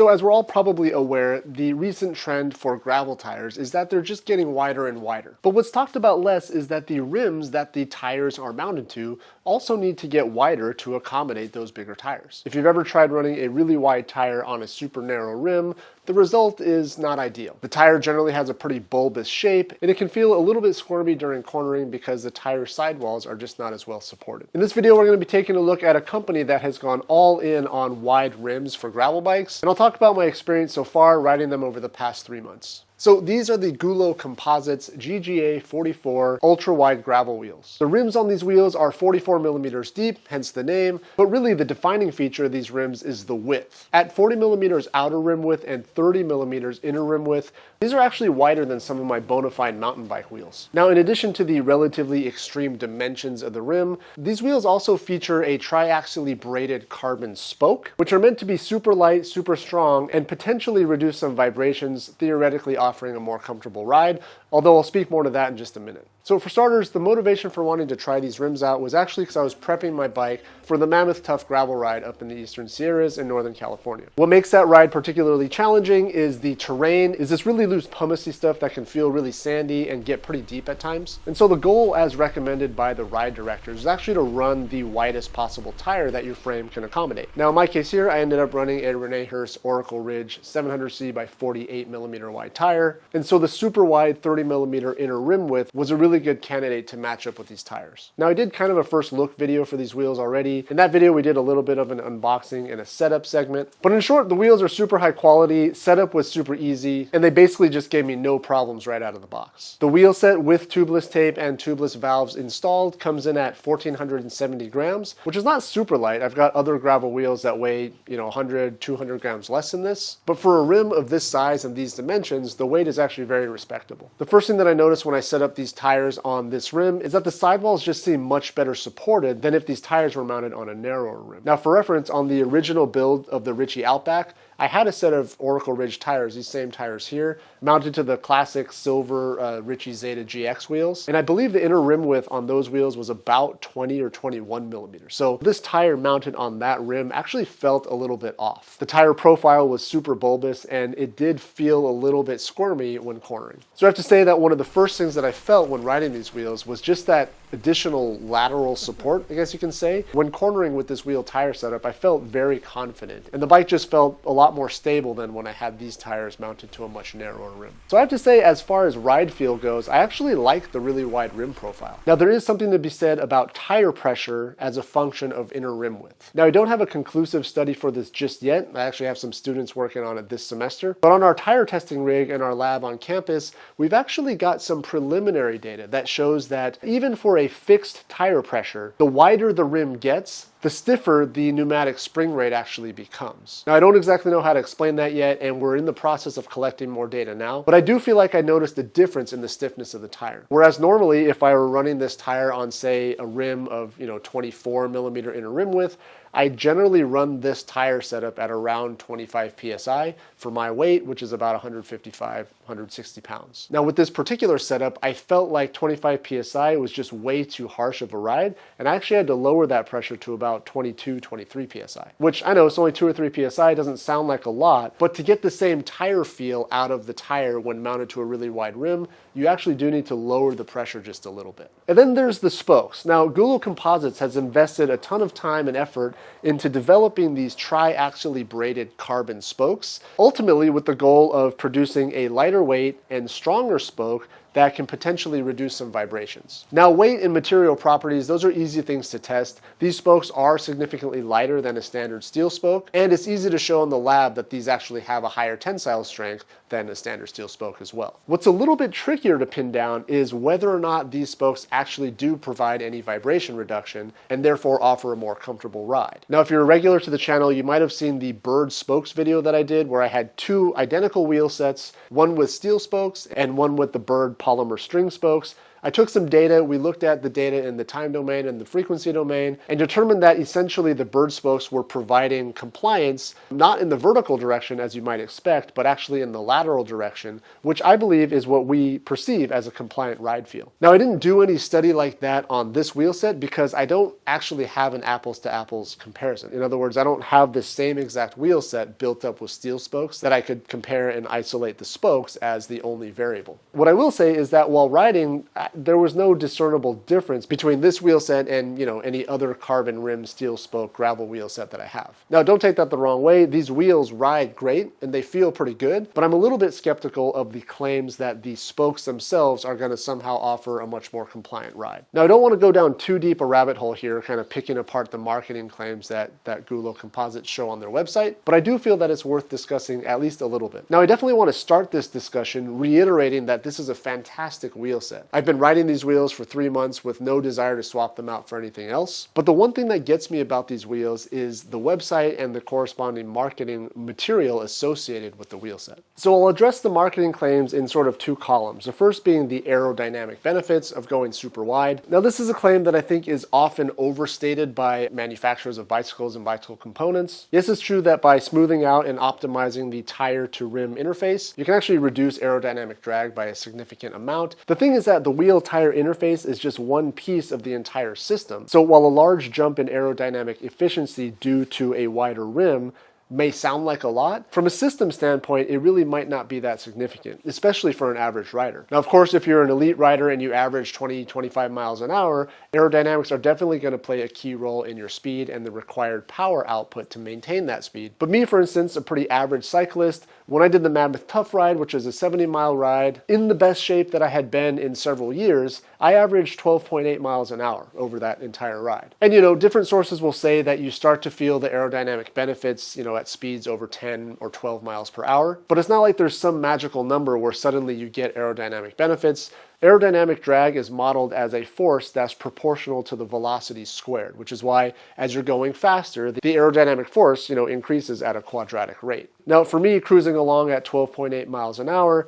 So as we're all probably aware, the recent trend for gravel tires is that they're just getting wider and wider. But what's talked about less is that the rims that the tires are mounted to also need to get wider to accommodate those bigger tires. If you've ever tried running a really wide tire on a super narrow rim, the result is not ideal. The tire generally has a pretty bulbous shape, and it can feel a little bit squirmy during cornering because the tire sidewalls are just not as well supported. In this video, we're going to be taking a look at a company that has gone all in on wide rims for gravel bikes, and I'll talk about my experience so far riding them over the past 3 months. So these are the GULO Composites GGA44 ultra-wide gravel wheels. The rims on these wheels are 44 millimeters deep, hence the name, but really the defining feature of these rims is the width. At 40 millimeters outer rim width and 30 millimeters inner rim width, these are actually wider than some of my bona fide mountain bike wheels. Now, in addition to the relatively extreme dimensions of the rim, these wheels also feature a triaxially braided carbon spoke, which are meant to be super light, super strong, and potentially reduce some vibrations, theoretically offering a more comfortable ride, although I'll speak more to that in just a minute. So for starters, the motivation for wanting to try these rims out was actually because I was prepping my bike for the Mammoth Tough gravel ride up in the Eastern Sierras in Northern California. What makes that ride particularly challenging is the terrain is this really loose pumicey stuff that can feel really sandy and get pretty deep at times. And so the goal, as recommended by the ride directors, is actually to run the widest possible tire that your frame can accommodate. Now in my case here, I ended up running a Rene Hurst Oracle Ridge 700C by 48 millimeter wide tire. And so the super wide 30 millimeter inner rim width was a really good candidate to match up with these tires. Now I did kind of a first look video for these wheels already. In that video we did a little bit of an unboxing and a setup segment. But in short, the wheels are super high quality, setup was super easy, and they basically just gave me no problems right out of the box. The wheel set with tubeless tape and tubeless valves installed comes in at 1,470 grams, which is not super light. I've got other gravel wheels that weigh 100, 200 grams less than this. But for a rim of this size and these dimensions, the weight is actually very respectable. The first thing that I noticed when I set up these tires on this rim is that the sidewalls just seem much better supported than if these tires were mounted on a narrower rim. Now for reference, on the original build of the Ritchie Outback, I had a set of Oracle Ridge tires, these same tires here, mounted to the classic silver Ritchie Zeta GX wheels. And I believe the inner rim width on those wheels was about 20 or 21 millimeters. So this tire mounted on that rim actually felt a little bit off. The tire profile was super bulbous and it did feel a little bit squirmy when cornering. So I have to say that one of the first things that I felt when riding these wheels was just that additional lateral support, I guess you can say. When cornering with this wheel tire setup, I felt very confident, and the bike just felt a lot more stable than when I had these tires mounted to a much narrower rim. So I have to say, as far as ride feel goes, I actually like the really wide rim profile. Now there is something to be said about tire pressure as a function of inner rim width. Now I don't have a conclusive study for this just yet. I actually have some students working on it this semester, but on our tire testing rig in our lab on campus, we've actually got some preliminary data that shows that even for a fixed tire pressure, the wider the rim gets, the stiffer the pneumatic spring rate actually becomes. Now I don't exactly know how to explain that yet, and we're in the process of collecting more data now, but I do feel like I noticed a difference in the stiffness of the tire. Whereas normally if I were running this tire on say a rim of 24 millimeter inner rim width, I generally run this tire setup at around 25 PSI for my weight, which is about 155, 160 pounds. Now with this particular setup, I felt like 25 PSI was just way too harsh of a ride, and I actually had to lower that pressure to about 22, 23 PSI, which I know it's only 2 or 3 PSI, doesn't sound like a lot, but to get the same tire feel out of the tire when mounted to a really wide rim, you actually do need to lower the pressure just a little bit. And then there's the spokes. Now GULO Composites has invested a ton of time and effort into developing these triaxially braided carbon spokes, ultimately with the goal of producing a lighter weight and stronger spoke that can potentially reduce some vibrations. Now weight and material properties, those are easy things to test. These spokes are significantly lighter than a standard steel spoke, and it's easy to show in the lab that these actually have a higher tensile strength than a standard steel spoke as well. What's a little bit trickier to pin down is whether or not these spokes actually do provide any vibration reduction and therefore offer a more comfortable ride. Now if you're a regular to the channel, you might have seen the bird spokes video that I did where I had 2 identical wheel sets, one with steel spokes and one with the bird polymer string spokes. I took some data, we looked at the data in the time domain and the frequency domain, and determined that essentially the bird spokes were providing compliance, not in the vertical direction as you might expect, but actually in the lateral direction, which I believe is what we perceive as a compliant ride feel. Now, I didn't do any study like that on this wheel set because I don't actually have an apples to apples comparison. In other words, I don't have the same exact wheel set built up with steel spokes that I could compare and isolate the spokes as the only variable. What I will say is that while riding, there was no discernible difference between this wheel set and, any other carbon rim steel spoke gravel wheel set that I have. Now, don't take that the wrong way. These wheels ride great and they feel pretty good, but I'm a little bit skeptical of the claims that the spokes themselves are going to somehow offer a much more compliant ride. Now, I don't want to go down too deep a rabbit hole here, kind of picking apart the marketing claims that GULO Composites show on their website, but I do feel that it's worth discussing at least a little bit. Now, I definitely want to start this discussion reiterating that this is a fantastic wheel set. I've been riding these wheels for 3 months with no desire to swap them out for anything else, but the one thing that gets me about these wheels is the website and the corresponding marketing material associated with the wheel set. So I'll address the marketing claims in sort of 2 columns, the first being the aerodynamic benefits of going super wide. Now, this is a claim that I think is often overstated by manufacturers of bicycles and bicycle components. Yes, it's true that by smoothing out and optimizing the tire to rim interface, you can actually reduce aerodynamic drag by a significant amount. The thing is that the wheel tire interface is just one piece of the entire system. So while a large jump in aerodynamic efficiency due to a wider rim may sound like a lot, from a system standpoint, it really might not be that significant, especially for an average rider. Now, of course, if you're an elite rider and you average 20-25 miles an hour, aerodynamics are definitely going to play a key role in your speed and the required power output to maintain that speed. But me, for instance, a pretty average cyclist, when I did the Mammoth Tough Ride, which is a 70-mile ride, in the best shape that I had been in several years, I averaged 12.8 miles an hour over that entire ride. And different sources will say that you start to feel the aerodynamic benefits, at speeds over 10 or 12 miles per hour. But it's not like there's some magical number where suddenly you get aerodynamic benefits. Aerodynamic drag is modeled as a force that's proportional to the velocity squared, which is why as you're going faster, the aerodynamic force, increases at a quadratic rate. Now, for me, cruising along at 12.8 miles an hour,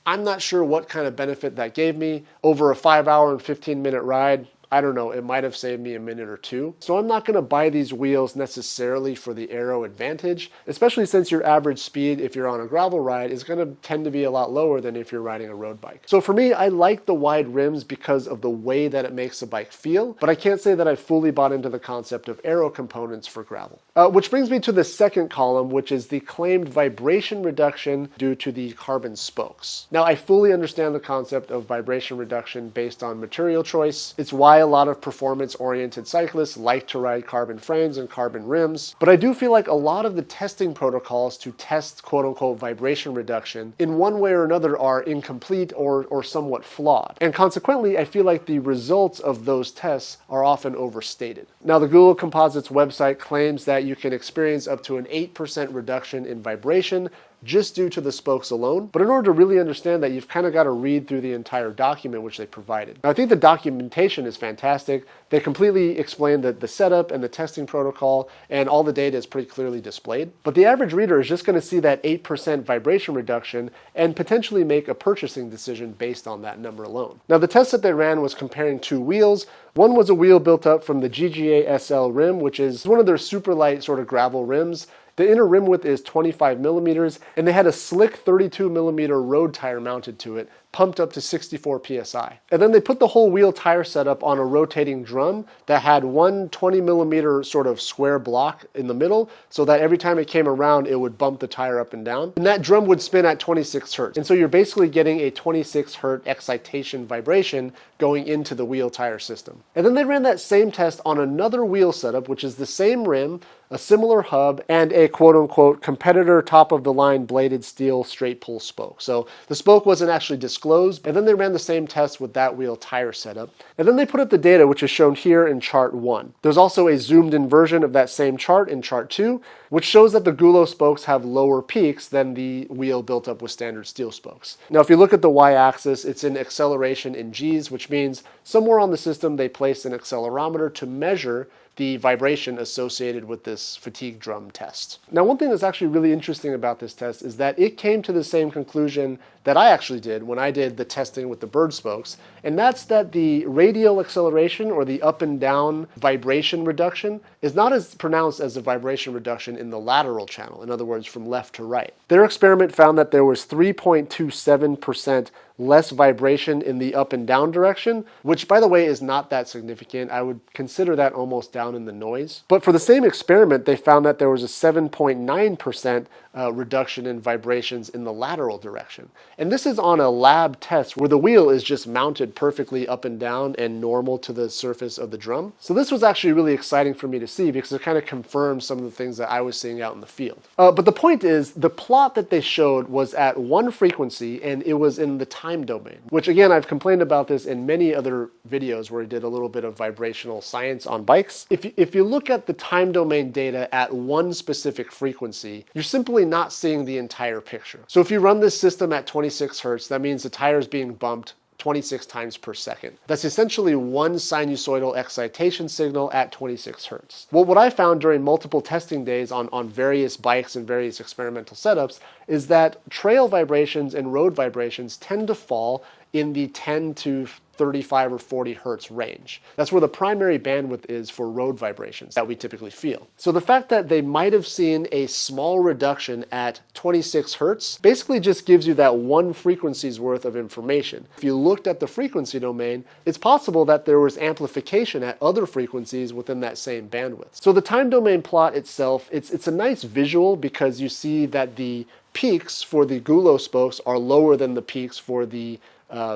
I'm not sure what kind of benefit that gave me. Over a 5-hour and 15-minute ride, I don't know, it might have saved me a minute or two. So I'm not going to buy these wheels necessarily for the aero advantage, especially since your average speed, if you're on a gravel ride, is going to tend to be a lot lower than if you're riding a road bike. So for me, I like the wide rims because of the way that it makes the bike feel, but I can't say that I fully bought into the concept of aero components for gravel. Which brings me to the second column, which is the claimed vibration reduction due to the carbon spokes. Now, I fully understand the concept of vibration reduction based on material choice. It's why a lot of performance-oriented cyclists like to ride carbon frames and carbon rims, but I do feel like a lot of the testing protocols to test quote-unquote vibration reduction in one way or another are incomplete or somewhat flawed. And consequently, I feel like the results of those tests are often overstated. Now, the GULO Composites website claims that you can experience up to an 8% reduction in vibration just due to the spokes alone. But in order to really understand that, you've kind of got to read through the entire document which they provided. Now, I think the documentation is fantastic. They completely explain the setup and the testing protocol, and all the data is pretty clearly displayed. But the average reader is just going to see that 8% vibration reduction and potentially make a purchasing decision based on that number alone. Now, the test that they ran was comparing 2 wheels. One was a wheel built up from the GGA SL rim, which is one of their super light sort of gravel rims. The inner rim width is 25 millimeters, and they had a slick 32 millimeter road tire mounted to it, pumped up to 64 psi. And then they put the whole wheel tire setup on a rotating drum that had one 20 millimeter sort of square block in the middle, so that every time it came around, it would bump the tire up and down. And that drum would spin at 26 hertz. And so you're basically getting a 26 hertz excitation vibration going into the wheel tire system. And then they ran that same test on another wheel setup, which is the same rim, a similar hub, and a quote-unquote competitor top-of-the-line bladed steel straight pull spoke. So the spoke wasn't actually disclosed, and then they ran the same test with that wheel tire setup. And then they put up the data, which is shown here in chart 1. There's also a zoomed-in version of that same chart in chart 2, which shows that the GULO spokes have lower peaks than the wheel built up with standard steel spokes. Now, if you look at the y-axis, it's in acceleration in G's, which means somewhere on the system they placed an accelerometer to measure the vibration associated with this fatigue drum test. Now, one thing that's actually really interesting about this test is that it came to the same conclusion that I actually did when I did the testing with the bird spokes, and that's that the radial acceleration, or the up and down vibration reduction, is not as pronounced as the vibration reduction in the lateral channel, in other words, from left to right. Their experiment found that there was 3.27% less vibration in the up and down direction, which, by the way, is not that significant. I would consider that almost down in the noise. But for the same experiment, they found that there was a 7.9% reduction in vibrations in the lateral direction. And this is on a lab test where the wheel is just mounted perfectly up and down and normal to the surface of the drum. So this was actually really exciting for me to see because it kind of confirmed some of the things that I was seeing out in the field. But the point is, the plot that they showed was at one frequency, and it was in the time domain, which, again, I've complained about this in many other videos where I did a little bit of vibrational science on bikes. If you look at the time domain data at one specific frequency, you're simply not seeing the entire picture. So if you run this system at 26 hertz, that means the tire is being bumped 26 times per second. That's essentially one sinusoidal excitation signal at 26 hertz. Well, what I found during multiple testing days on various bikes and various experimental setups is that trail vibrations and road vibrations tend to fall in the 10 to 35 or 40 hertz range. That's where the primary bandwidth is for road vibrations that we typically feel. So the fact that they might have seen a small reduction at 26 hertz basically just gives you that one frequency's worth of information. If you looked at the frequency domain, it's possible that there was amplification at other frequencies within that same bandwidth. So the time domain plot itself, it's a nice visual because you see that the peaks for the Gulo spokes are lower than the peaks for the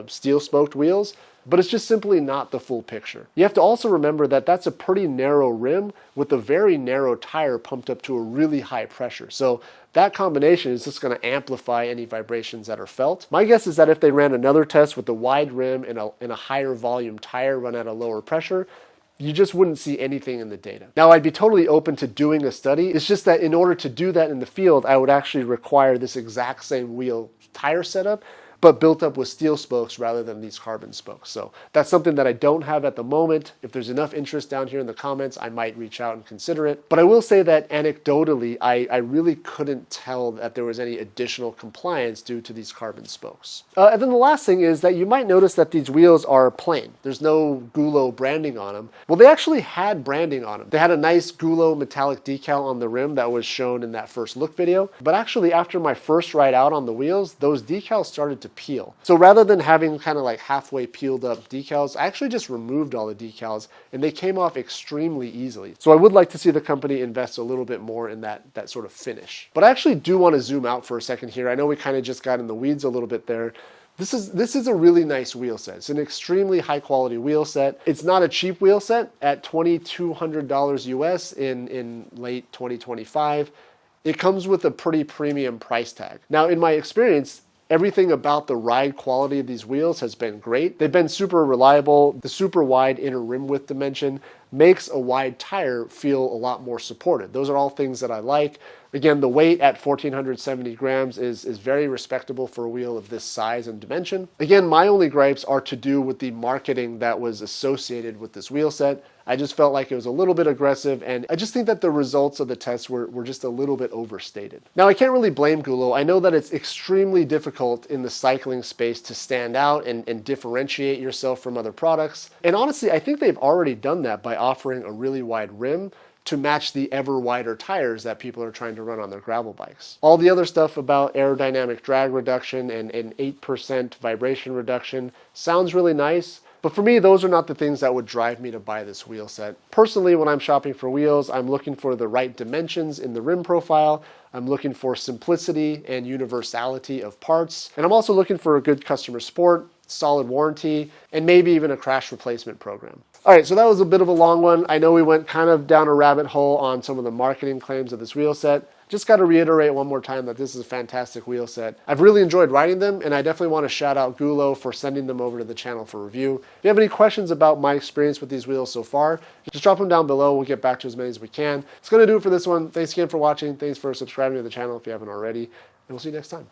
steel spoked wheels, but it's just simply not the full picture. You have to also remember that that's a pretty narrow rim with a very narrow tire pumped up to a really high pressure. So that combination is just going to amplify any vibrations that are felt. My guess is that if they ran another test with a wide rim and a higher volume tire run at a lower pressure, you just wouldn't see anything in the data. Now, I'd be totally open to doing a study. It's just that in order to do that in the field, I would actually require this exact same wheel tire setup, but built up with steel spokes rather than these carbon spokes. So that's something that I don't have at the moment. If there's enough interest down here in the comments, I might reach out and consider it. But I will say that anecdotally, I really couldn't tell that there was any additional compliance due to these carbon spokes. And then the last thing is that you might notice that these wheels are plain. There's no Gulo branding on them. Well, they actually had branding on them. They had a nice Gulo metallic decal on the rim that was shown in that first look video. But actually, after my first ride out on the wheels, those decals started to peel. So rather than having kind of like halfway peeled up decals, I actually just removed all the decals and they came off extremely easily. So I would like to see the company invest a little bit more in that sort of finish. But I actually do want to zoom out for a second here. I know we kind of just got in the weeds a little bit there. This is a really nice wheel set. It's an extremely high quality wheel set. It's not a cheap wheel set at $2,200 US in late 2025. It comes with a pretty premium price tag. Now, in my experience, everything about the ride quality of these wheels has been great. They've been super reliable. The super wide inner rim width dimension makes a wide tire feel a lot more supported. Those are all things that I like. Again, the weight at 1,470 grams is very respectable for a wheel of this size and dimension. Again, my only gripes are to do with the marketing that was associated with this wheel set. I just felt like it was a little bit aggressive, and I just think that the results of the tests were just a little bit overstated. Now, I can't really blame Gulo. I know that it's extremely difficult in the cycling space to stand out and differentiate yourself from other products. And honestly, I think they've already done that by offering a really wide rim to match the ever wider tires that people are trying to run on their gravel bikes. All the other stuff about aerodynamic drag reduction and 8% vibration reduction sounds really nice, but for me, those are not the things that would drive me to buy this wheel set. Personally, when I'm shopping for wheels, I'm looking for the right dimensions in the rim profile. I'm looking for simplicity and universality of parts. And I'm also looking for a good customer support, solid warranty, and maybe even a crash replacement program. All right, so that was a bit of a long one. I know we went kind of down a rabbit hole on some of the marketing claims of this wheel set. Just got to reiterate one more time that this is a fantastic wheel set. I've really enjoyed riding them, and I definitely want to shout out Gulo for sending them over to the channel for review. If you have any questions about my experience with these wheels so far, just drop them down below. We'll get back to as many as we can. It's going to do it for this one. Thanks again for watching. Thanks for subscribing to the channel if you haven't already, and we'll see you next time.